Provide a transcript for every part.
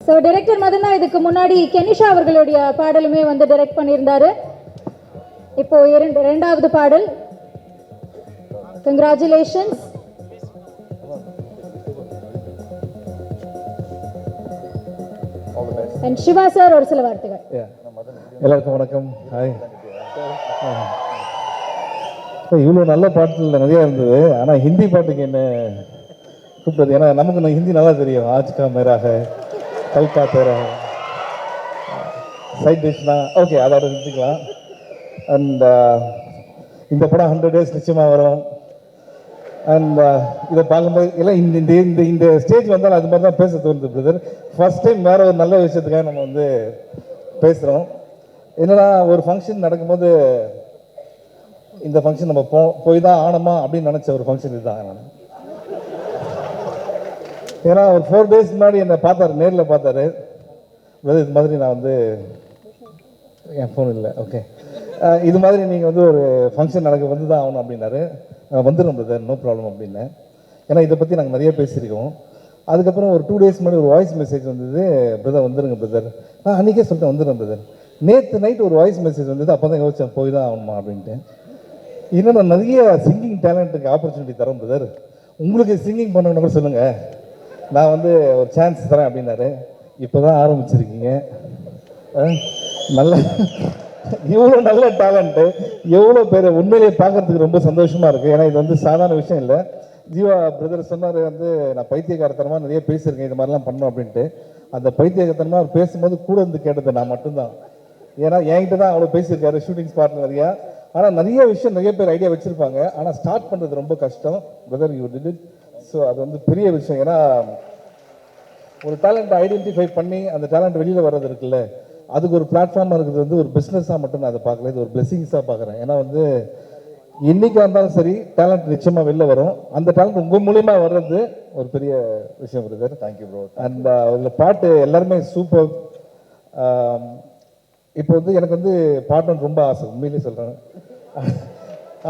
So director Madan இதுக்கு முன்னாடி Kenisha அவர்களுடைய பாடலுமே வந்து டைரக்ட் பண்ணியிருந்தாரு. இப்போ இரண்டாவது பாடல். கங்க்ராச்சுலேஷன்ஸ். அண்ட் சிவா சார் ஒரு சில வார்த்தைகள். எல்லாருக்கும் வணக்கம். ஹாய். இவ்வளோ நல்ல பாட்டுல நிறைய இருந்தது. ஆனால் ஹிந்தி பாட்டுக்கு என்ன கூப்பிட்டது? ஏன்னா நமக்கு ஹிந்தி நல்லா தெரியும். ஆஜ்கா மேராக, கல்கா தேரா, சைட் டிஷ்னா ஓகே, அதோட நிறுத்திக்கலாம். அண்ட் இந்த படம் 100 days நிச்சயமாக வரும். அண்ட் இதை பார்க்கும்போது எல்லாம் இந்த இந்த இந்த ஸ்டேஜ் வந்தாலும் அது மாதிரி தான் பேச தோணுது பிரதர். ஃபர்ஸ்ட் டைம் வேற ஒரு நல்ல விஷயத்துக்காக நம்ம வந்து பேசுகிறோம். என்னன்னா ஒரு ஃபங்க்ஷன் நடக்கும்போது இந்த ஃபங்க்ஷன் நம்ம போய் தான் ஆனோமா அப்படின்னு நினச்ச ஒரு ஃபங்க்ஷன் இதுதான். நான் ஏன்னா ஒரு 4 days முன்னாடி என்னை பார்த்தாரு, நேரில் பார்த்தாரு. இது மாதிரி நான் வந்து என் ஃபோன் இல்லை, ஓகே, இது மாதிரி நீங்கள் வந்து ஒரு ஃபங்க்ஷன் நடக்க வந்து தான் ஆகணும் அப்படின்னாரு. வந்துடும் பிரதர், நோ ப்ராப்ளம் அப்படின்னேன். ஏன்னா இதை பற்றி நாங்கள் நிறைய பேசியிருக்கோம். அதுக்கப்புறம் ஒரு 2 days முன்னாடி ஒரு வாய்ஸ் மெசேஜ் வந்தது, பிரதர் வந்துடுங்க பிரதர். நான் அன்றைக்கே சொல்லிட்டேன் வந்துடுறேன் பிரதர். நேற்று நைட் ஒரு வாய்ஸ் மெசேஜ் வந்தது, அப்போ தான் யோசிச்சேன் போய் தான் ஆகணுமா அப்படின்ட்டு. இன்னும் நான் நிறைய சிங்கிங் டேலண்ட்டுக்கு ஆப்பர்ச்சுனிட்டி தரோம் பிரதர், உங்களுக்கு சிங்கிங் பண்ணணும்னு கூட சொல்லுங்கள், நான் வந்து ஒரு சான்ஸ் தரேன் அப்படின்னாரு. இப்போ தான் ஆரம்பிச்சிருக்கீங்க. நல்ல இவ்வளோ நல்ல டேலண்ட்டு எவ்வளோ பேர் உண்மையிலேயே பார்க்கறதுக்கு ரொம்ப சந்தோஷமாக இருக்குது. ஏன்னா இது வந்து சாதாரண விஷயம் இல்லை. ஜீவா பிரதர் சொன்னார் வந்து நான் பைத்தியக்காரத்தனமாக நிறைய பேசியிருக்கேன் இது மாதிரிலாம் பண்ணணும் அப்படின்ட்டு. அந்த பைத்தியக்காரத்தனமாக அவர் பேசும்போது கூட இருந்து கேட்டது நான் மட்டும்தான். ஏன்னா என்கிட்ட தான் அவ்வளோ பேசியிருக்காரு ஷூட்டிங் ஸ்பாட்டில் நிறையா. ஆனால் நிறைய விஷயம் நிறைய பேர் ஐடியா வச்சுருப்பாங்க, ஆனால் ஸ்டார்ட் பண்ணுறது ரொம்ப கஷ்டம். Brother you did it. So அது வந்து பெரிய விஷயம். ஏன்னா ஒரு டேலண்ட்டை ஐடென்டிஃபை பண்ணி அந்த டேலண்ட் வெளியில் வர்றது இருக்குல்ல, அதுக்கு ஒரு பிளாட்ஃபார்மாக இருக்கிறது வந்து ஒரு பிஸ்னஸாக மட்டும் நான் அதை பார்க்கல, இது ஒரு பிளெஸிங்ஸாக பார்க்குறேன். ஏன்னா வந்து என்றைக்காக இருந்தாலும் சரி டேலண்ட் நிச்சயமாக வெளில வரும். அந்த டேலண்ட் உங்கள் மூலியமா வர்றது ஒரு பெரிய விஷயம் பிரதர். Thank you bro. அண்ட் அதில் பாட்டு எல்லாருமே சூப்பர். இப்போ வந்து எனக்கு வந்து பாடணும்னு ரொம்ப ஆசை, உண்மையிலேயே சொல்கிறேன்.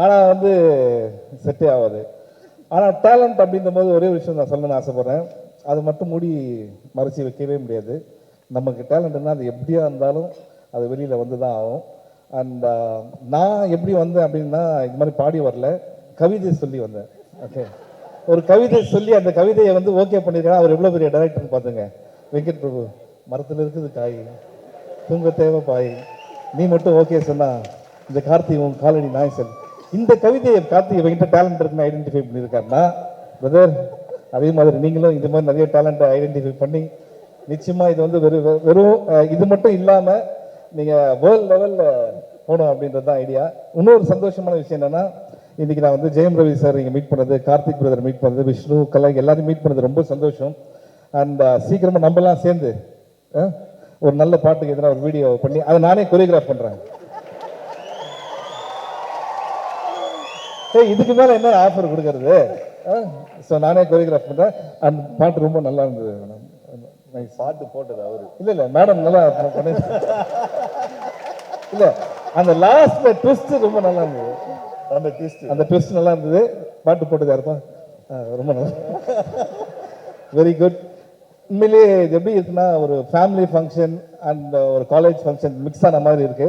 ஆனால் வந்து செட்டே ஆகாது. ஆனால் டேலண்ட் அப்படின்ற போது ஒரே விஷயம் நான் சொல்லணும்னு ஆசைப்பட்றேன், அது மட்டும் மூடி மறைச்சி வைக்கவே முடியாது. நமக்கு டேலண்ட்னா அது எப்படியா இருந்தாலும் அது வெளியில் வந்து தான் ஆகும். அண்ட் நான் எப்படி வந்தேன் அப்படின்னா இது மாதிரி பாடி வரல, கவிதை சொல்லி வந்தேன். ஓகே, ஒரு கவிதை சொல்லி அந்த கவிதையை வந்து ஓகே பண்ணியிருக்கேன். அவர் எவ்வளோ பெரிய டைரக்டர்னு பார்த்துங்க. வெங்கட் பிரபு, மரத்தில் இருக்குது காய், தூங்க தேவை பாய், நீ மட்டும் ஓகே சொன்னா இந்த கார்த்திகை உன் காலடி நாய் சொல். இந்த கவிதையை கார்த்திகை என்கிட்ட டேலண்ட் இருக்குன்னு ஐடென்டிஃபை பண்ணியிருக்காருன்னா பிரதர், அதே மாதிரி நீங்களும் இந்த மாதிரி நிறைய டேலண்ட்டை ஐடென்டிஃபை பண்ணி நிச்சயமாக இது வந்து வெறும் இது மட்டும் இல்லாமல் நீங்கள் வேர்ல்டு லெவலில் போகணும் அப்படின்றது தான் ஐடியா. இன்னொரு சந்தோஷமான விஷயம் என்னென்னா, இன்றைக்கி நான் வந்து ஜெயம் ரவி சார் இங்கே மீட் பண்ணது, கார்த்திக் பிரதர் மீட் பண்ணது, விஷ்ணு கலை எல்லாரும் மீட் பண்ணது ரொம்ப சந்தோஷம். அண்ட் சீக்கிரமாக நம்மலாம் சேர்ந்து ஒரு நல்ல பாட்டுக்கு எதிராக ஒரு வீடியோ பண்ணி அதை நானே கொரியோகிராஃப் பண்ணுறேன். இதுக்கு மேலே என்ன ஆஃபர் கொடுக்கறது? ஸோ நானே கொரியோகிராஃப் பண்ணுறேன். அந்த பாட்டு ரொம்ப நல்லா இருந்தது. பாட்டு போட்டது அவரு இல்லை மேடம் நல்லா பண்ணி இல்லை, அந்த லாஸ்ட் ட்விஸ்ட் ரொம்ப நல்லா இருந்தது. அந்த ட்விஸ்ட் நல்லா இருந்தது. பாட்டு போட்டது யாருப்பா? ரொம்ப நல்லா, வெரி குட். உண்மையிலேயே இது எப்படி இருக்குன்னா ஒரு ஃபேமிலி ஃபங்க்ஷன் அண்ட் ஒரு காலேஜ் ஃபங்க்ஷன் மிக்ஸ் ஆன மாதிரி இருக்கு.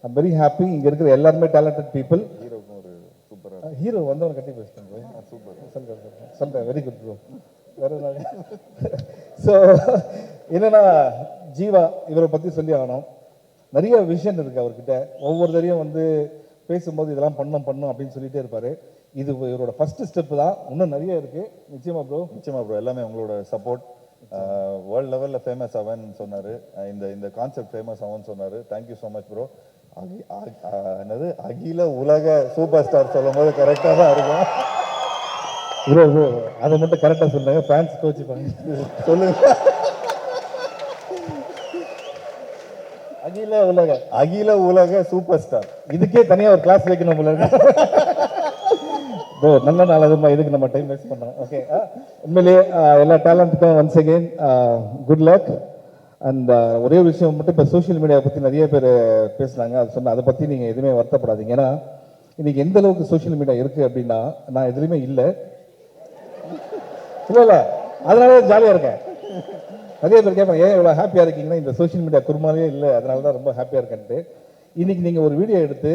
I'm very happy. இங்கே இருக்கிற எல்லாருமே டேலண்டட் பீப்புள். ஹீரோ வந்தவன் கட்டி பேசுகிறேன். சூப்பர் சொல்கிறேன், வெரி குட் ப்ரோ. வேற ஸோ என்னன்னா ஜீவா இவரை பற்றி சொல்லி ஆகணும். நிறைய விஷயம் இருக்குது அவர்கிட்ட. ஒவ்வொரு தரையும் வந்து பேசும்போது இதெல்லாம் பண்ணணும் அப்படின்னு சொல்லிட்டே இருப்பார். இது இவரோட ஃபர்ஸ்ட் ஸ்டெப் தான், இன்னும் நிறைய இருக்குது. நிச்சயமா ப்ரோ எல்லாமே உங்களோட சப்போர்ட். வேர்ல்டு லெவலில் ஃபேமஸ் ஆவன்னு சொன்னார், இந்த கான்செப்ட் ஃபேமஸ் ஆகும்னு சொன்னார். Thank you so much bro. என்னது அகில உலக சூப்பர் ஸ்டார் சொல்லும் போது கரெக்டாக தான் இருக்கும் ப்ரோ. அதை மட்டும் கரெக்டாக சொல்லுங்க, ஃபேன்ஸ் கோச்சிப்பாங்க. சொல்லுங்க. அகில உலக சூப்பர் ஸ்டார், இதுக்கே தனியாக ஒரு கிளாஸ் வைக்கணும் போல இருக்கு ப்ரோ. நல்ல நாள் இதுக்கு நம்ம டைம் வேஸ்ட் பண்ணோம். ஓகே, உண்மையிலேயே எல்லா டேலண்ட்டுக்கும் once again good luck. And ஒரே விஷயம் மட்டும், இப்போ சோஷியல் மீடியாவை பற்றி நிறைய பேர் பேசுனாங்க, அது சொன்ன அதை பற்றி நீங்கள் எதுவுமே வருத்தப்படாதீங்க. ஏன்னா இன்னைக்கு எந்த அளவுக்கு சோஷியல் மீடியா இருக்குது அப்படின்னா நான் எதுலையுமே இல்லை, அதனால ஜாலியாக இருக்கேன். நிறைய பேர் கேட்பாங்க ஏன் இவ்வளோ ஹாப்பியாக இருக்கீங்கன்னா இந்த சோஷியல் மீடியா குருமாலே இல்லை, அதனால தான் ரொம்ப ஹாப்பியாக இருக்கேன்ட்டு. இன்றைக்கி நீங்கள் ஒரு வீடியோ எடுத்து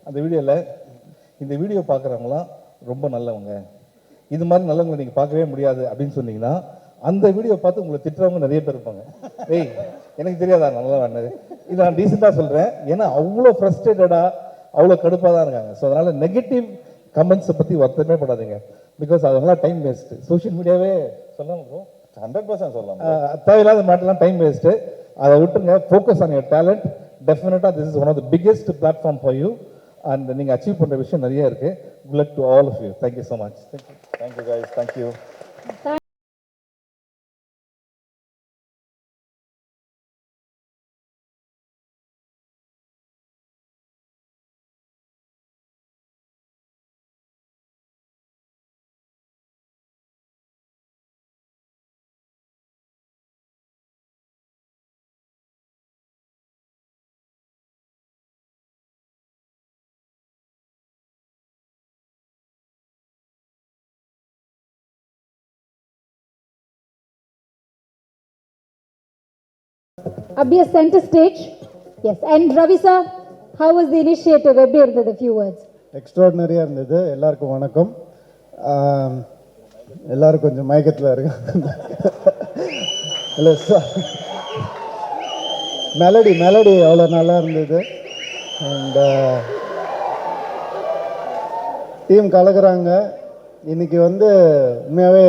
அந்த வீடியோவில் இந்த வீடியோ பார்க்குறவங்களாம் ரொம்ப நல்லவங்க, இது மாதிரி நல்லவங்களை நீங்கள் பார்க்கவே முடியாது அப்படின்னு சொன்னீங்கன்னா அந்த வீடியோ பார்த்து உங்களை திட்டுறவங்க நிறைய பேர் இருப்பாங்க. ஏய் எனக்கு தெரியாதா நல்லா வேணது, இதை நான் டீசெண்டாக சொல்கிறேன். ஏன்னா அவ்வளோ ஃப்ரஸ்ட்ரேட்டடாக அவ்வளோ கடுப்பாக தான் இருக்காங்க. ஸோ அதனால் நெகட்டிவ் கமெண்ட்ஸை பற்றி வருத்தமே படாதீங்க. பிகாஸ் அதெல்லாம் டைம் வேஸ்ட்டு. சோஷியல் மீடியாவே சொல்லலாம் 100% சொல்லலாம். தேவையில்லாத மாட்டெல்லாம் டைம் வேஸ்ட்டு. அதை விட்டுருங்க. Focus on your talent. டெஃபினட்டாக this is one of the biggest platform for you. And நீங்கள் அச்சீவ் பண்ணுற விஷயம் நிறைய இருக்குது. Good luck to all of you. Thank you so much. Thank you guys. Thank you. அப்படியே center stage. Yes. And Ravi sir, how was the initiative? எப்படி இருந்தது? Few words. எக்ஸ்ட்ராடினரியாக இருந்தது. எல்லாருக்கும் வணக்கம். எல்லாரும் கொஞ்சம் மயக்கத்தில் இருக்காங்க. இல்லை மெலடி அவ்வளோ நல்லா இருந்தது. அண்ட் டீம் கலக்குறாங்க. இன்றைக்கி வந்து உண்மையாகவே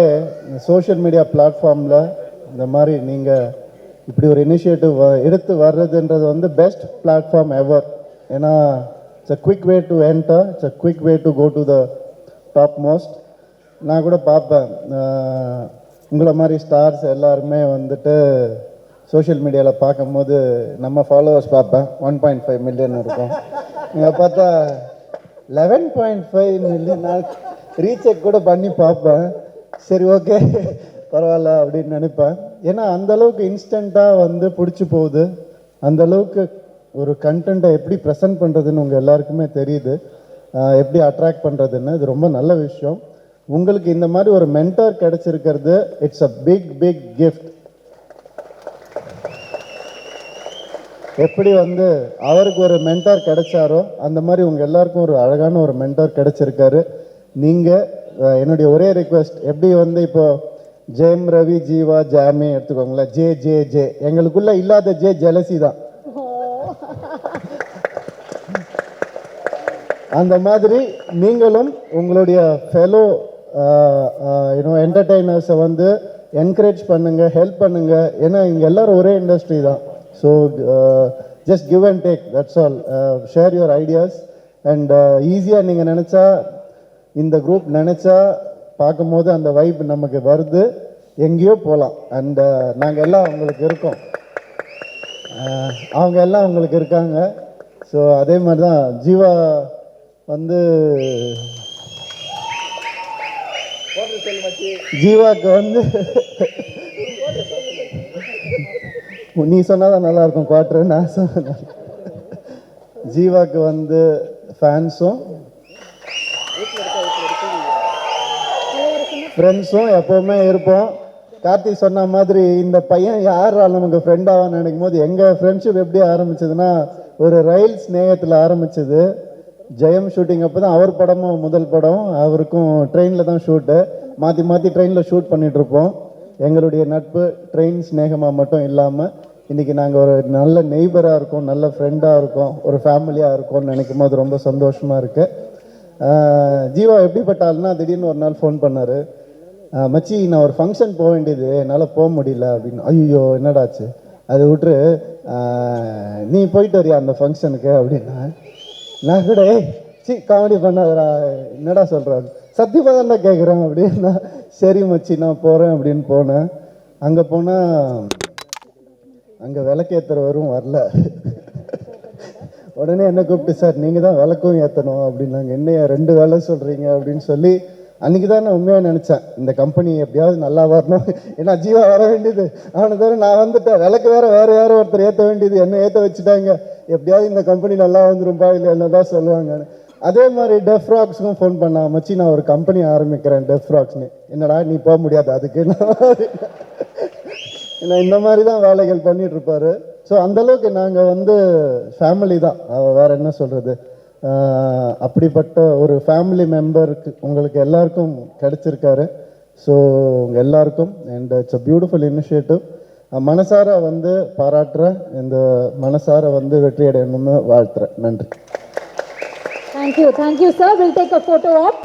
சோஷியல் மீடியா பிளாட்ஃபார்மில் இந்த மாதிரி நீங்கள் இப்படி ஒரு இனிஷியேட்டிவ் எடுத்து வர்றதுன்றது வந்து பெஸ்ட் பிளாட்ஃபார்ம் எவர். ஏன்னா it's a quick way to enter, it's a quick way to go to the topmost. நான் கூட பார்ப்பேன் உங்களை மாதிரி ஸ்டார்ஸ் எல்லாருமே வந்துட்டு சோஷியல் மீடியாவில் பார்க்கும்போது நம்ம ஃபாலோவர்ஸ் பார்ப்பேன் 1.5 மில்லியன் இருக்கும். இங்கே பார்த்தா 11.5 மில்லியன். நான் ரீசெக் கூட பண்ணி பார்ப்பேன். சரி ஓகே பரவாயில்ல அப்படின்னு நினைப்பேன். ஏன்னா அந்தளவுக்கு இன்ஸ்டண்ட்டாக வந்து பிடிச்சி போகுது. அந்தளவுக்கு ஒரு கண்டென்ட்டை எப்படி ப்ரெசென்ட் பண்ணுறதுன்னு உங்கள் எல்லாருக்குமே தெரியுது, எப்படி அட்ராக்ட் பண்ணுறதுன்னு. இது ரொம்ப நல்ல விஷயம். உங்களுக்கு இந்த மாதிரி ஒரு மென்டார் கிடச்சிருக்கிறது இட்ஸ் அ பிக் கிஃப்ட். எப்படி வந்து அவருக்கு ஒரு மென்டார் கிடைச்சாரோ அந்த மாதிரி உங்கள் எல்லாருக்கும் ஒரு அழகான ஒரு மென்டார் கிடைச்சிருக்காரு. நீங்கள் என்னுடைய ஒரே ரிக்வெஸ்ட், எப்படி வந்து இப்போது ஜெயம், ரவி, ஜீவா, ஜாமி எடுத்துக்கோங்களேன். ஜே எங்களுக்குள்ள இல்லாத ஜெலசி தான். அந்த மாதிரி நீங்களும் உங்களுடைய ஃபெலோ என்டர்டெய்னர்ஸை வந்து என்கரேஜ் பண்ணுங்கள், ஹெல்ப் பண்ணுங்கள். ஏன்னா இங்கே எல்லோரும் ஒரே இண்டஸ்ட்ரி தான். So just give and take, that's all. Share your ideas. And ஈஸியாக நீங்கள் நினச்சா, இந்த குரூப் நினச்சா பார்க்கும்போது அந்த வைப் நமக்கு வருது, எங்கேயோ போகலாம். அண்ட் நாங்கள் எல்லாம் அவங்களுக்கு இருக்கோம், அவங்க எல்லாம் அவங்களுக்கு இருக்காங்க. ஸோ அதே மாதிரி தான் ஜீவா வந்து ஜீவாவுக்கு வந்து நீ சொன்னாதான் நல்லாயிருக்கும் குவார்ட்ரு, நான் சொன்னேன். ஜீவாவுக்கு வந்து ஃபேன்ஸும் ஃப்ரெண்ட்ஸும் எப்போவுமே இருப்போம். கார்த்தி சொன்ன மாதிரி இந்த பையன் யாரால் நமக்கு ஃப்ரெண்டாவான்னு நினைக்கும் போது எங்கள் ஃப்ரெண்ட்ஷிப் எப்படி ஆரம்பிச்சதுன்னா ஒரு ரயில் ஸ்நேகத்தில் ஆரம்பிச்சது. ஜெயம் ஷூட்டிங் அப்போ தான் அவர் படமும் முதல் படம். அவருக்கும் ட்ரெயினில் தான் ஷூட்டு, மாற்றி ட்ரெயினில் ஷூட் பண்ணிகிட்ருப்போம். எங்களுடைய நட்பு ட்ரெயின் ஸ்நேகமாக மட்டும் இல்லாமல் இன்றைக்கி நாங்கள் ஒரு நல்ல நெய்பராக இருக்கோம், நல்ல ஃப்ரெண்டாக இருக்கோம், ஒரு ஃபேமிலியாக இருக்கோம்னு நினைக்கும் போது ரொம்ப சந்தோஷமாக இருக்குது. ஜீவா எப்படிப்பட்ட ஆள்னா, திடீர்னு ஒரு நாள் ஃபோன் பண்ணார், மச்சி நான் ஒரு ஃபங்க்ஷன் போக வேண்டியது, என்னால் போக முடியல அப்படின்னு. ஐயோ என்னடாச்சு, அது விட்டுரு, நீ போயிட்டு வரியா அந்த ஃபங்க்ஷனுக்கு அப்படின்னா. நான் கூட காமெடி பண்ணாதரா, என்னடா சொல்கிறாரு, சத்தியமாக தான் கேட்குறேன் அப்படின்னா. சரி மச்சி நான் போகிறேன் அப்படின்னு போனேன். அங்கே போனால் அங்கே விளக்கேற்றுறவரும் வரல. உடனே என்ன கூப்பிட்டு, சார் நீங்கள் தான் விளக்கும் ஏற்றணும் அப்படின்னாங்க. என்னையா 2 வேலை சொல்கிறீங்க அப்படின்னு சொல்லி அன்றைக்கி தான் நான் உண்மையாக நினச்சேன், இந்த கம்பெனி எப்படியாவது நல்லா வரணும். ஏன்னா ஜீவா வர வேண்டியது, அவனை தவிர நான் வந்துட்டேன். விளக்கு வேறு யாரோ ஒருத்தர் ஏற்ற வேண்டியது, என்ன ஏற்ற வச்சுட்டாங்க. எப்படியாவது இந்த கம்பெனி நல்லா வந்துரும்பா, இல்லை என்ன தான் சொல்லுவாங்க. அதே மாதிரி டெஃப் ராக்ஸுக்கும் ஃபோன் பண்ணா, மச்சி நான் ஒரு கம்பெனி ஆரம்பிக்கிறேன் டெஃப் ராக்ஸ்னு. என்னடா நீ போக முடியாது அதுக்கு. ஏன்னா இந்த மாதிரி தான் வேலைகள் பண்ணிட்டு இருப்பாரு. ஸோ அந்தளவுக்கு நாங்கள் வந்து ஃபேமிலி தான், வேற என்ன சொல்கிறது. அப்படிப்பட்ட ஒரு ஃபேமிலி மெம்பருக்கு உங்களுக்கு எல்லாருக்கும் கிடைச்சிருக்காரு. ஸோ உங்கள் எல்லாருக்கும் and it's a beautiful initiative. மனசார வந்து பாராட்டுறேன். இந்த மனசார வந்து வெற்றி அடையணும்னு வாழ்த்துறேன். நன்றி. Thank you sir. We'll take a photo op.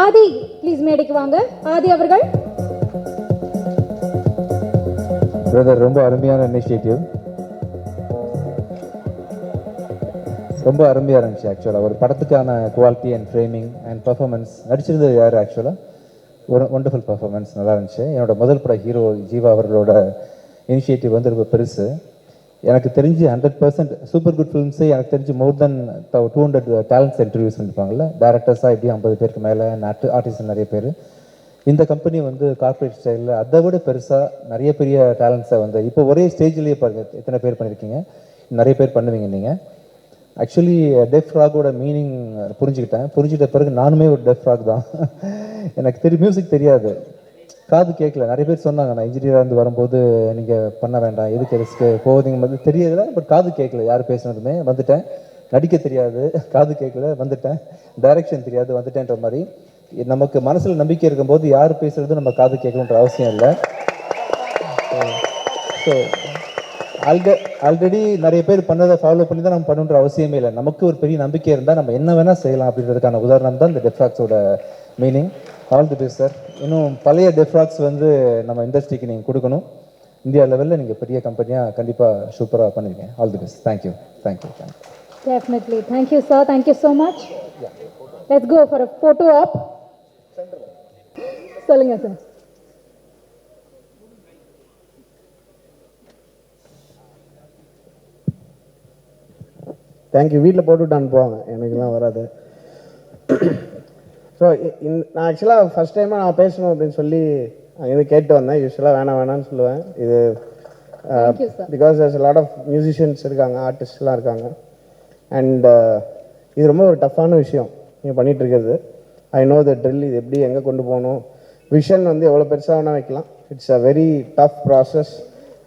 Aadhi please மேடைக்கு வாங்க. ஆதி அவர்கள். பிரதர், ரொம்ப அருமையான இனிஷியேட்டிவ், ரொம்ப அருமையாக இருந்துச்சு. ஆக்சுவலாக ஒரு படத்துக்கான quality and framing and performance, நடிச்சிருந்தது யார் ஆக்சுவலாக ஒரு ஒண்டர்ஃபுல் பர்ஃபார்மன்ஸ், நல்லா இருந்துச்சு. என்னோட முதல் பட ஹீரோ ஜீவா அவர்களோட இனிஷியேட்டிவ் வந்து ரொம்ப பெருசு. எனக்கு தெரிஞ்சு 100% சூப்பர் குட் ஃபிலிம்ஸே எனக்கு தெரிஞ்சு மோர் தென் 200 டேலண்ட்ஸ் இன்டர்வியூஸ் பண்ணியிருப்பாங்கல்ல, டேரக்டர்ஸாக எப்படியும் 50 பேருக்கு மேலே, ஆர்டிஸ்ட் நிறைய பேர். இந்த கம்பெனி வந்து கார்ப்பரேட் ஸ்டைலில் அதை விட பெருசாக நிறைய பெரிய டேலண்ட்ஸை வந்து இப்போ ஒரே ஸ்டேஜ்லேயே பாருங்கள் எத்தனை பேர் பண்ணியிருக்கீங்க, நிறைய பேர் பண்ணுவீங்க நீங்கள். ஆக்சுவலி டெஃப் ராகோட மீனிங் புரிஞ்சுக்கிட்ட பிறகு நானுமே ஒரு டெஃப் ராக் தான். எனக்கு மியூசிக் தெரியாது, காது கேட்கல. நிறைய பேர் சொன்னாங்க நான் இன்ஜினியராக இருந்து வரும்போது நீங்கள் பண்ண வேண்டாம், எதுக்கு ரிஸ்க்கு போகுதுங்க வந்து தெரியல. பட் காது கேட்கல, யார் பேசுனதுமே. வந்துட்டேன். நடிக்க தெரியாது, காது கேட்கல, வந்துட்டேன். டைரக்ஷன் தெரியாது, வந்துட்டேன்ற மாதிரி. நமக்கு மனசில் நம்பிக்கை இருக்கும்போது யார் பேசுறது நம்ம காது கேட்கணுன்ற அவசியம் இல்லை. ஸோ ஆல்ரெடி நிறைய பேர் பண்ணதை ஃபாலோ பண்ணி தான் நம்ம பண்ணுன்ற அவசியமே இல்லை. நமக்கு ஒரு பெரிய நம்பிக்கை இருந்தால் நம்ம என்ன வேணால் செய்யலாம் அப்படின்றதுக்கான உதாரணம் தான் இந்த டெஃப்ராக்ஸோட meaning. All the best sir. இன்னும் பழைய டெஃப்ராக்ஸ் வந்து நம்ம இண்டஸ்ட்ரிக்கு நீங்கள் கொடுக்கணும். இந்தியா லெவலில் நீங்கள் பெரிய கம்பெனியாக கண்டிப்பாக சூப்பராக பண்ணுவீங்க. All the best. Thank you. Definitely. Thank you sir. Thank you so much. Let's go for a photo op. சொல்லுங்க சார். தேங்க்யூ. வீட்டில் போட்டுவிட்டு அனுப்புவாங்க, எனக்குலாம் வராது. ஸோ நான் ஆக்சுவலாக ஃபஸ்ட் டைமாக நான் பேசணும் அப்படின்னு சொல்லி அங்கேருந்து கேட்டு வந்தேன். யூஸ்வலாக வேணாம்னு சொல்லுவேன். இது because there's a lot of musicians இருக்காங்க, ஆர்டிஸ்ட்லாம் இருக்காங்க. அண்ட் இது ரொம்ப ஒரு டஃப்பான விஷயம் நீங்கள் பண்ணிகிட்ருக்கிறது. I know the drill. இது எப்படி எங்கே கொண்டு போகணும், விஷன் வந்து எவ்வளோ பெருசாக வேணால் வைக்கலாம். It's a very tough process.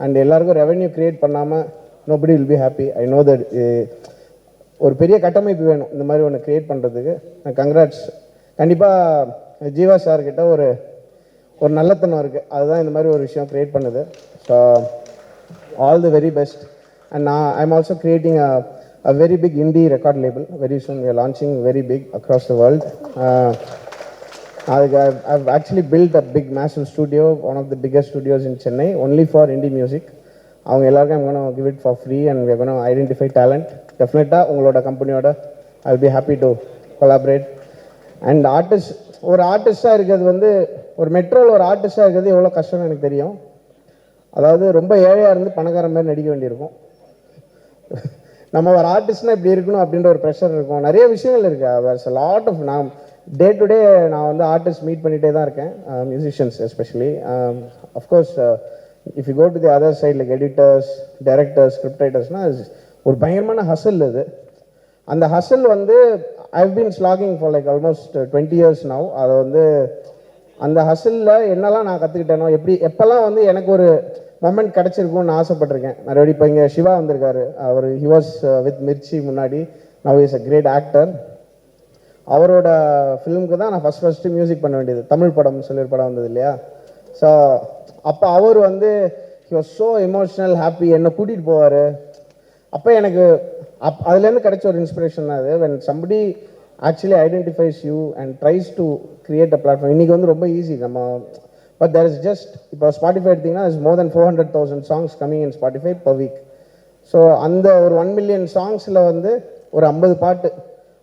And எல்லாருக்கும் ரெவென்யூ க்ரியேட் பண்ணாமல் nobody will be happy. I know that ஒரு பெரிய கட்டமைப்பு வேணும் இந்த மாதிரி ஒன்று க்ரியேட் பண்ணுறதுக்கு. கங்க்ராட்ஸ். கண்டிப்பாக ஜீவா சார்கிட்ட ஒரு நல்லத்தனம் இருக்குது, அதுதான் இந்த மாதிரி ஒரு விஷயம் க்ரியேட் பண்ணுது. So all the very best. And I'm also creating a very big indie record label. Very soon we are launching very big across the world. I've actually built a big massive studio, one of the biggest studios in Chennai, only for indie music. அவங்க எல்லாருக்கும் I'm going to give it for free and we're going to identify talent. டெஃபினட்டாக உங்களோட கம்பெனியோட I will be happy to collaborate. And ஒரு ஆர்டிஸ்டாக இருக்கிறது வந்து ஒரு மெட்ரோவில் ஒரு ஆர்டிஸ்டாக இருக்கிறது எவ்வளோ கஷ்டம்னு எனக்கு தெரியும். அதாவது ரொம்ப ஏழையாக இருந்து பணக்காரன் மாதிரி நடிக்க வேண்டியிருக்கும். நம்ம ஒரு ஆர்டிஸ்ட்னா இப்படி இருக்கணும் அப்படின்ற ஒரு ப்ரெஷர் இருக்கும். நிறைய விஷயங்கள் இருக்குது. லாட் ஆஃப் நான் டே டு டே நான் வந்து ஆர்டிஸ்ட் மீட் பண்ணிகிட்டே தான் இருக்கேன், musicians especially. Of course if you go to the other side like editors, directors, script ரைட்டர்ஸ்னால் ஒரு பயங்கரமான ஹசல் இது. அந்த ஹசல் வந்து I've been slogging for like almost 20 years now. அதை வந்து அந்த ஹசலில் என்னெல்லாம் நான் கற்றுக்கிட்டேனோ, எப்போல்லாம் வந்து எனக்கு ஒரு மொமெண்ட் கிடச்சிருக்கும்னு ஆசைப்பட்டிருக்கேன் நிறைய. இப்போ இங்கே சிவா வந்திருக்காரு, அவர் ஹி வாஸ் வித் மிர்ச்சி முன்னாடி, now is a great actor. அவரோட ஃபிலிமுக்கு தான் நான் ஃபஸ்ட்டு மியூசிக் பண்ண வேண்டியது. தமிழ் படம் சொல்லி ஒரு படம் வந்தது இல்லையா. ஸோ அப்போ அவர் வந்து he was so emotional, happy, என்னை கூட்டிகிட்டு போவார். அப்போ எனக்கு அதுலேருந்து கிடைச்ச ஒரு இன்ஸ்பிரேஷன் தான் அது. when somebody actually identifies you and tries to create a platform. இன்றைக்கி வந்து ரொம்ப ஈஸி நம்ம, பட் there is just இப்போ ஸ்பாட்டிஃபை எடுத்திங்கன்னா there's more than 400,000 songs coming in Spotify per week. So அந்த ஒரு 1 million சாங்ஸில் வந்து ஒரு 50 பாட்டு,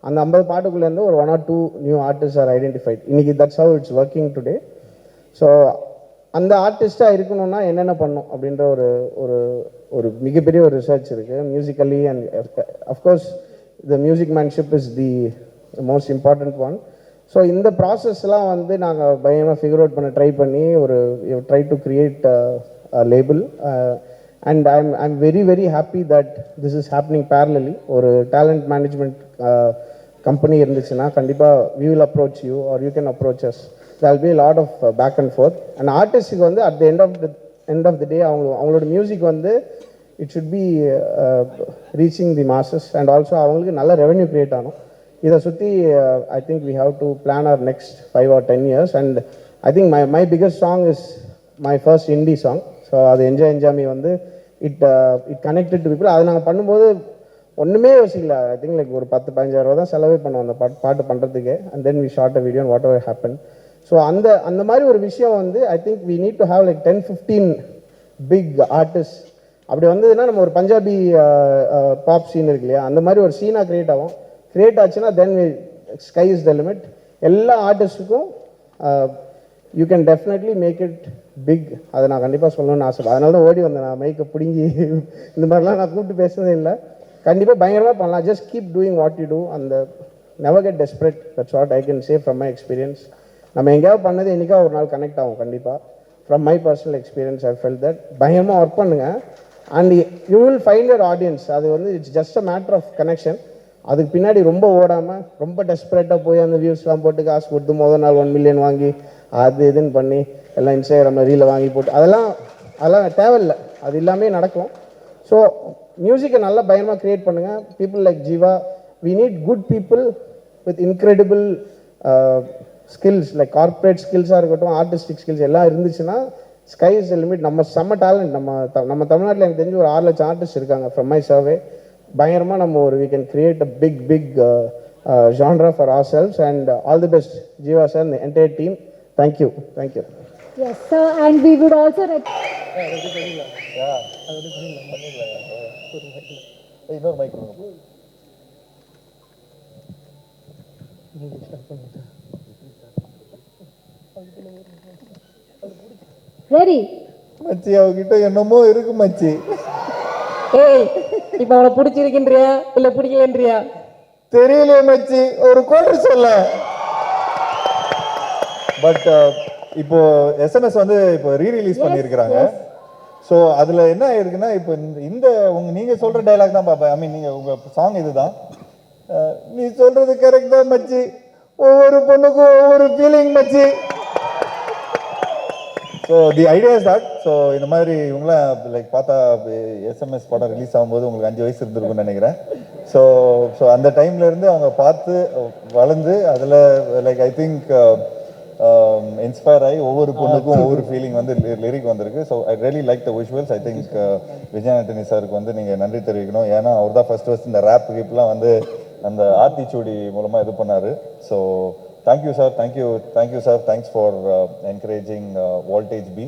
அந்த 50 பாட்டுக்குள்ளேருந்து ஒரு 1 or 2 new artist are identified. இன்றைக்கி that's how it's working today. So அந்த ஆர்டிஸ்ட்டாக இருக்கணும்னா என்னென்ன பண்ணும் அப்படின்ற ஒரு மிகப்பெரிய ஒரு ரிசர்ச் இருக்குது musically. And of course the musicianship is the most important one. So இந்த ப்ராசஸ்லாம் வந்து நாங்கள் பயமாக ஃபிகர் அவுட் பண்ண ட்ரை பண்ணி try to create label. And I'm very very happy that this is happening parallelly. ஒரு டேலண்ட் மேனேஜ்மெண்ட் கம்பெனி இருந்துச்சுன்னா கண்டிப்பாக we will approach you or you can approach us. There will be a lot of back and forth. And ஆர்டிஸ்ட்டுக்கு வந்து at the end of the day அவங்களோட music வந்து it should be reaching the masses and also அவங்களுக்கு நல்ல revenue create ஆகும். இதை சுற்றி I think we have to plan our next 5 or 10 years. And I think my biggest song is my first indie song. So அது என்ஜாமி வந்து it connected to people. அதை நாங்கள் பண்ணும்போது ஒன்றுமே யோசிக்கல. ஐ திங்க் லைக் ஒரு 10-15 ரூபா தான் செலவே பண்ணுவோம் அந்த பாட்டு பண்ணுறதுக்கு. And then we shot a video whatever happen. So அந்த மாதிரி ஒரு விஷயம் வந்து I think we need to have like 10-15 big artist. அப்படி வந்ததுன்னா நம்ம ஒரு பஞ்சாபி பாப் சீன் இருக்கு இல்லையா, அந்த மாதிரி ஒரு சீனாக கிரியேட் ஆச்சுன்னா then sky is the limit. எல்லா ஆர்டிஸ்ட்டுக்கும் you can definitely make it big. அதை நான் கண்டிப்பாக சொல்லணும்னு ஆசை. அதனால தான் ஓடி வந்தேன். நான் மைக்கை பிடுங்கி இந்த மாதிரிலாம் நான் கூப்பிட்டு பேசுனதே இல்லை. கண்டிப்பாக பயங்கரமாக பண்ணலாம். Just keep doing what you do. அந்த never get desperate. That's what I can say from my experience. நம்ம எங்கேயாவது பண்ணது என்றைக்காக ஒரு நாள் கனெக்ட் ஆகும் கண்டிப்பாக. From my personal experience I fell that. பயங்கரமாக ஒர்க் பண்ணுங்கள் and you will find your audience. அது வந்து it's just a matter of connection. அதுக்கு பின்னாடி ரொம்ப ஓடாமல் ரொம்ப டெஸ்பரேட்டாக போய் அந்த வியூஸ்லாம் போட்டு காசு கொடுத்து முதல் நாள் 1 மில்லியன் வாங்கி அது இதுன்னு பண்ணி எல்லாம் இன்ஸ்டாகிராமில் ரீலில் வாங்கி போட்டு அதெல்லாம் தேவையில்லை. அது எல்லாமே நடக்கும். ஸோ மியூசிக்கை நல்லா பயங்கரமாக க்ரியேட் பண்ணுங்கள். People like Jeeva, we need good people with incredible skills like corporate ஸ்கில்ஸாக இருக்கட்டும், ஆர்டிஸ்டிக் ஸ்கில்ஸ் எல்லாம் இருந்துச்சுன்னா ஸ்கை இஸ் த லிமிட். நம்ம செம்ம டேலண்ட். நம்ம தமிழ்நாட்டில் எனக்கு தெரிஞ்சு ஒரு 6 லட்சம் ஆர்டிஸ்ட் இருக்காங்க ஃப்ரம் மை சர்வே. பயங்கரமாக நம்ம ஒரு we can create a big genre for ourselves. And all the best Jiva sir and the entire team. Thank you. Yes sir, and we would also இன்னொரு மைக் ready. மச்சி அவகிட்ட என்னமோ இருக்கு மச்சி. ஏய், இப்போ அவனை பிடிச்சிருக்கின்றியா இல்லை பிடிக்கலன்றியா? தெரியல மச்சி, ஒரு கோட்டு சொல்ல. பட் இப்போ எஸ்எம்எஸ் வந்து இப்போ ரீரிலீஸ் பண்ணியிருக்கிறாங்க. ஸோ அதில் என்ன ஆயிருக்குன்னா, இப்போ இந்த நீங்க சொல்ற டைலாக் தான் பாப்பா. ஐ மீன் நீங்க உங்க சாங் இதுதான். நீ சொல்றது கரெக்ட் தான் மச்சி. ஒவ்வொரு பொண்ணுக்கும் ஒவ்வொரு ஃபீலிங் மச்சி. So the idea is that. So இந்த மாதிரி இவங்களாம் லைக் பார்த்தா எஸ்எம்எஸ் படம் ரிலீஸ் ஆகும்போது உங்களுக்கு 5 வயசு இருந்திருக்கும்னு நினைக்கிறேன். ஸோ அந்த டைம்லேருந்து அவங்க பார்த்து வளர்ந்து அதில் லைக் ஐ திங்க் இன்ஸ்பயர் ஆகி ஒவ்வொரு பொண்ணுக்கும் ஒவ்வொரு ஃபீலிங் வந்து லிரிக் வந்திருக்கு. So I really like the visuals. I think Vijay Antony சாருக்கு வந்து நீங்கள் நன்றி தெரிவிக்கணும். ஏன்னா அவர் தான் ஃபர்ஸ்ட் இந்த ரேப் கிப்லாம் வந்து அந்த ஆத்திச்சூடி மூலமாக இது பண்ணார். So thank you sir, thank you sir, thanks for encouraging Voltage B.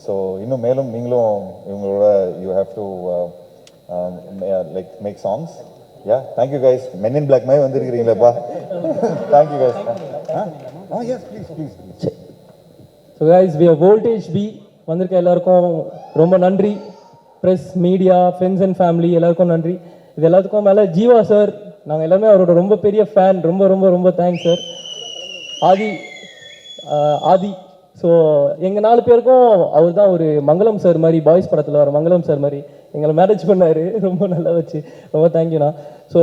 So இன்னும் மேலும் நீங்களும் இவங்களோட you have to like make songs. Yeah, thank you guys. Men in Black மாதிரி வந்திருக்கிறீங்களேப்பா. Thank you guys. Yes please. So guys, we are Voltage B. வந்திருக்க எல்லாருக்கும் ரொம்ப நன்றி. Press, media, friends and family எல்லாருக்கும் நன்றி. இது எல்லாத்துக்கும் மேலே ஜீவா சார், நாங்கள் எல்லாமே அவரோட ரொம்ப பெரிய ஃபேன். ரொம்ப ரொம்ப ரொம்ப தேங்க்ஸ் சார். ஆதி. ஸோ எங்கள் 4 பேருக்கும் அவர் தான் ஒரு மங்களம் சார் மாதிரி, பாய்ஸ் படத்தில் வர மங்களம் சார் மாதிரி எங்களை மேரேஜ் பண்ணார். ரொம்ப நல்லா வச்சு ரொம்ப தேங்க்யூண்ணா. ஸோ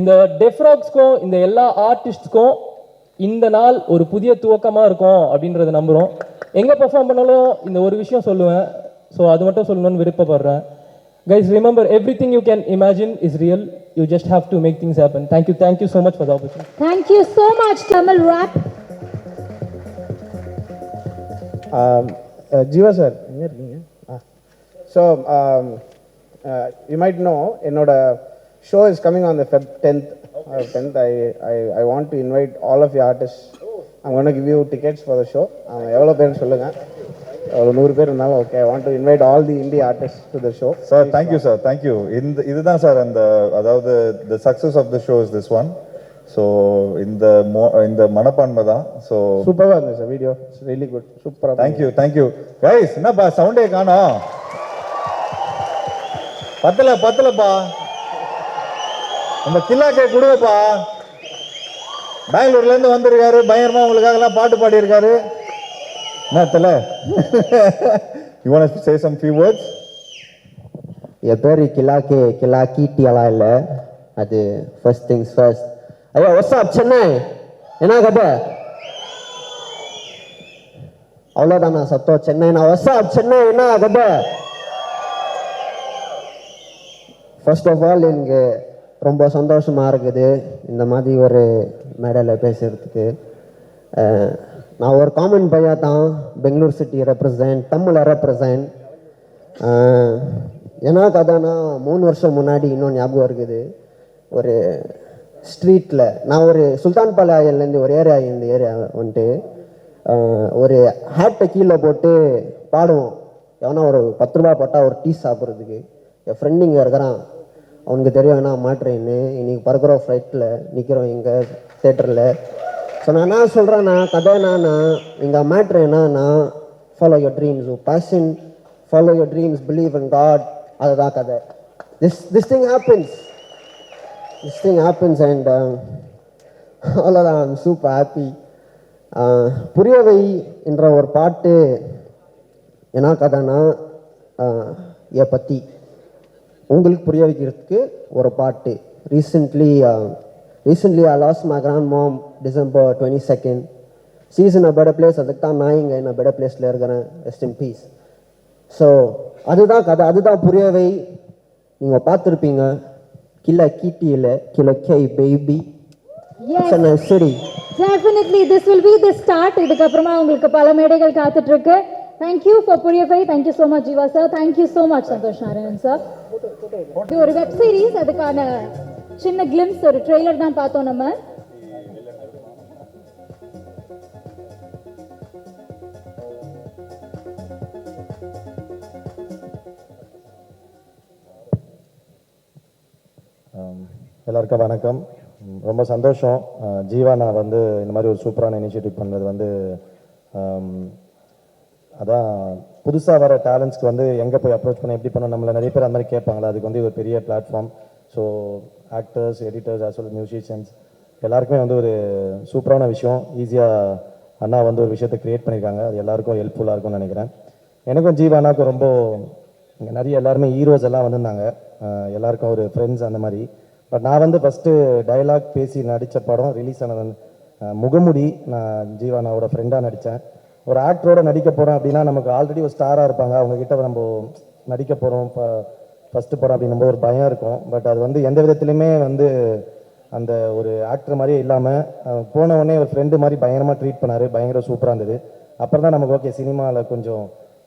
இந்த டெஃப்ராக்ஸ்க்கும் இந்த எல்லா ஆர்டிஸ்ட்ஸ்க்கும் இந்த நாள் ஒரு புதிய துவக்கமாக இருக்கும் அப்படின்றத நம்புகிறோம். எங்கே பெர்ஃபார்ம் பண்ணாலும் இந்த ஒரு விஷயம் சொல்லுவேன். ஸோ அது மட்டும் சொல்லணும்னு விருப்பப்படுறேன். Guys, remember, everything you can imagine is real. You just have to make things happen. Thank you so much for the opportunity. Thank you so much, Tamil Rap. Jiva sir, எங்கே இருக்கீங்க? So you might know என்னோட show is coming on the Feb 10th. I want to invite all of the artists. I'm going to give you tickets for the show. எவ்வளோ பேர்னு சொல்லுங்கள். ஒரு 100 பேர் இருந்தாலும் okay. I want to invite all the India artist to the show. Sir thank you sir, thank you. இதுதான் sir அந்த அதாவது the success of the show is this one. So இந்த மனப்பான்மை தான். ஸோ சூப்பராக இருந்துச்சு sir video. It's really good. சூப்பராக. Thank you guys. என்னப்பா சவுண்டே காணோம்? பத்தலப்பா. நம்ம கில்லாக்கே கொடுங்கப்பா. பெங்களூர்லேருந்து வந்திருக்காரு. பயங்கரமா உங்களுக்காகலாம் பாட்டு பாடியிருக்காரு. என்ன தல? You want to say some few words? என் பேர் கிலாக்கி டியலா இல்லை. அது ஃபர்ஸ்ட் திங்ஸ் ஃபர்ஸ்ட். ஐயா வாட்ஸ்அப் சென்னை என்ன கதை? அவ்வளோதானா சத்தம்? சென்னை நான் வாட்ஸ்அப் சென்னை என்ன கதை? ஃபர்ஸ்ட் ஆஃப் ஆல் எனக்கு ரொம்ப சந்தோஷமாக இருக்குது இந்த மாதிரி ஒரு மேடையில் பேசுகிறதுக்கு. நான் ஒரு காமன் பையா தான், பெங்களூர் சிட்டி ரெப்ரசன்ட், தமிழை ரெப்ரசன்ட். என்ன கதைனா 3 வருஷம் முன்னாடி இன்னும் ஞாபகம் இருக்குது. ஒரு ஸ்ட்ரீட்டில் நான் ஒரு சுல்தான் பாளையம்லேருந்து ஒரு ஏரியா, இந்த ஏரியா வந்துட்டு ஒரு ஹேட்டை கீழே போட்டு பாடுவோம். எவனா ஒரு 10 ரூபா போட்டால் ஒரு டீ சாப்பிட்றதுக்கு. என் ஃப்ரெண்டு இங்கே இருக்கிறான், அவனுக்கு தெரியும் என்ன மாட்டுறேன்னு. இன்றைக்கி பறக்கிறோம் ஃப்ளைட்டில் நிற்கிறோம் இங்கே தேட்டரில். ஸோ நான் என்ன சொல்கிறேன்னா, கதை என்னன்னா, இங்கே மேட்ரு என்னன்னா, follow your dreams, passion, follow your dreams, believe in God. அதுதான் கதை. திஸ் திங் ஹேப்பன்ஸ் அண்ட் அவ்வளோதான். I'm super happy. புரியவை என்ற ஒரு பாட்டு என்ன கதைன்னா, என் பற்றி உங்களுக்கு புரிய வைக்கிறதுக்கு ஒரு பாட்டு. Recently I lost my grandmom December 22nd. She is in a better place. அதுக்கு தான் நான் இங்கே in a better placeல இருக்கிறேன். Rest in peace. ஸோ அதுதான் கதை, அதுதான் புரியவை. நீங்கள் பார்த்துருப்பீங்க. கிலோ கீட்டியில் கிலோ கே பேபி. சரி, Definitely this will be the start. இதுக்கப்புறமா உங்களுக்கு பல மேடைகள் காத்துட்டு இருக்கு. Thank you for புரியவை. Thank you so much Jeeva sir. Thank you so much Santhosh Narayanan sir. இது ஒரு வெப் சீரிஸ், அதுக்கான சின்ன கிளிம்ஸ், ஒரு ட்ரெய்லர் தான் பார்த்தோம் நம்ம. எல்லாருக்கும் வணக்கம். ரொம்ப சந்தோஷம். ஜீவா நான் வந்து இந்த மாதிரி ஒரு சூப்பரான இனிஷியேட்டிவ் பண்ணது வந்து அதான் புதுசாக வர டேலண்ட்ஸ்க்கு வந்து எங்கே போய் அப்ரோச் பண்ண, எப்படி பண்ண, நம்மளை நிறைய பேர் அந்த மாதிரி கேட்பாங்களா, அதுக்கு வந்து ஒரு பெரிய platform. So actors, editors, as well musicians எல்லாருக்குமே வந்து ஒரு சூப்பரான விஷயம். ஈஸியாக அண்ணா வந்து ஒரு விஷயத்தை க்ரியேட் பண்ணியிருக்காங்க. அது எல்லாருக்கும் ஹெல்ப்ஃபுல்லாக இருக்கும்னு நினைக்கிறேன். எனக்கும் ஜீவா அண்ணாவுக்கும் ரொம்ப இங்கே நிறைய எல்லாருமே ஹீரோஸ் எல்லாம் வந்திருந்தாங்க. எல்லாருக்கும் ஒரு ஃப்ரெண்ட்ஸ் அந்த மாதிரி. பட் நான் வந்து ஃபஸ்ட்டு டைலாக் பேசி நடித்த படம் ரிலீஸ் ஆனது முகமுடி. நான் ஜீவானாவோட ஃப்ரெண்டாக நடித்தேன். ஒரு ஆக்டரோட நடிக்க போகிறோம் அப்படின்னா நமக்கு ஆல்ரெடி ஒரு ஸ்டாராக இருப்பாங்க, அவங்கக்கிட்ட நம்ம நடிக்க போகிறோம் இப்போ ஃபஸ்ட்டு படம் அப்படின்னும்போது ஒரு பயம் இருக்கும். பட் அது வந்து எந்த விதத்துலையுமே வந்து அந்த ஒரு ஆக்டர் மாதிரியே இல்லாமல் போன உடனே ஒரு ஃப்ரெண்டு மாதிரி பயங்கரமாக ட்ரீட் பண்ணார். பயங்கர சூப்பராக இருந்தது. அப்புறம் தான் நமக்கு ஓகே சினிமாவில்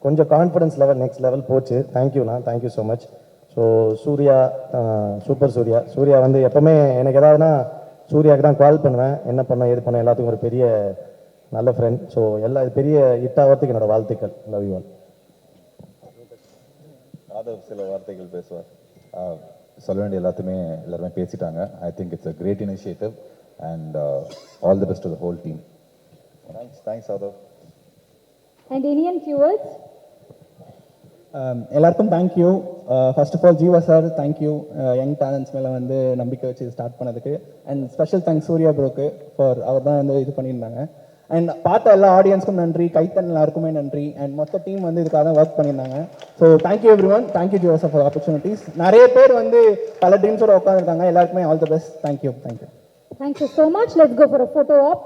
கொஞ்சம் கான்ஃபிடன்ஸ் லெவல் நெக்ஸ்ட் லெவல் போச்சு. தேங்க்யூண்ணா, thank you so much. So Suriya, super Suriya வந்து எப்போவுமே எனக்கு ஏதாவதுனா சூர்யாவுக்கு தான் கால் பண்ணுவேன். என்ன பண்ண ஏது பண்ண எல்லாத்துக்கும் ஒரு பெரிய நல்ல ஃப்ரெண்ட். ஸோ எல்லா பெரிய ஹிட்டாகிறதுக்கு என்னோட வாழ்த்துக்கள். Love you all. ஆதவ் சில வார்த்தைகள் பேசுவார். சொல்ல வேண்டிய எல்லாருமே பேசிட்டாங்க. I think it's a great initiative and all the best to the whole team. Thanks Aadhav. And Indian viewers, எல்லாருக்கும் thank you. First of all Jeeva sir thank you, young talents மேலே வந்து நம்பிக்கை வச்சு ஸ்டார்ட் பண்ணதுக்கு. அண்ட் ஸ்பெஷல் தேங்க்ஸ் சூர்யா ப்ரோக்கு ஃபார் அவர் தான் வந்து இது பண்ணியிருந்தாங்க. அண்ட் பார்த்த எல்லா ஆடியன்ஸ்க்கும் நன்றி, கைத்தன் எல்லாருக்குமே நன்றி. அண்ட் மொத்த டீம் வந்து இதுக்காக தான் ஒர்க் பண்ணியிருந்தாங்க. So thank you every one. Thank you Jeeva sir for opportunities. நிறைய பேர் வந்து பல ட்ரீம்ஸோட உட்காந்துருக்காங்க. எல்லாருக்குமே all the best. Thank you. thank you so much. Let's go for a photo op.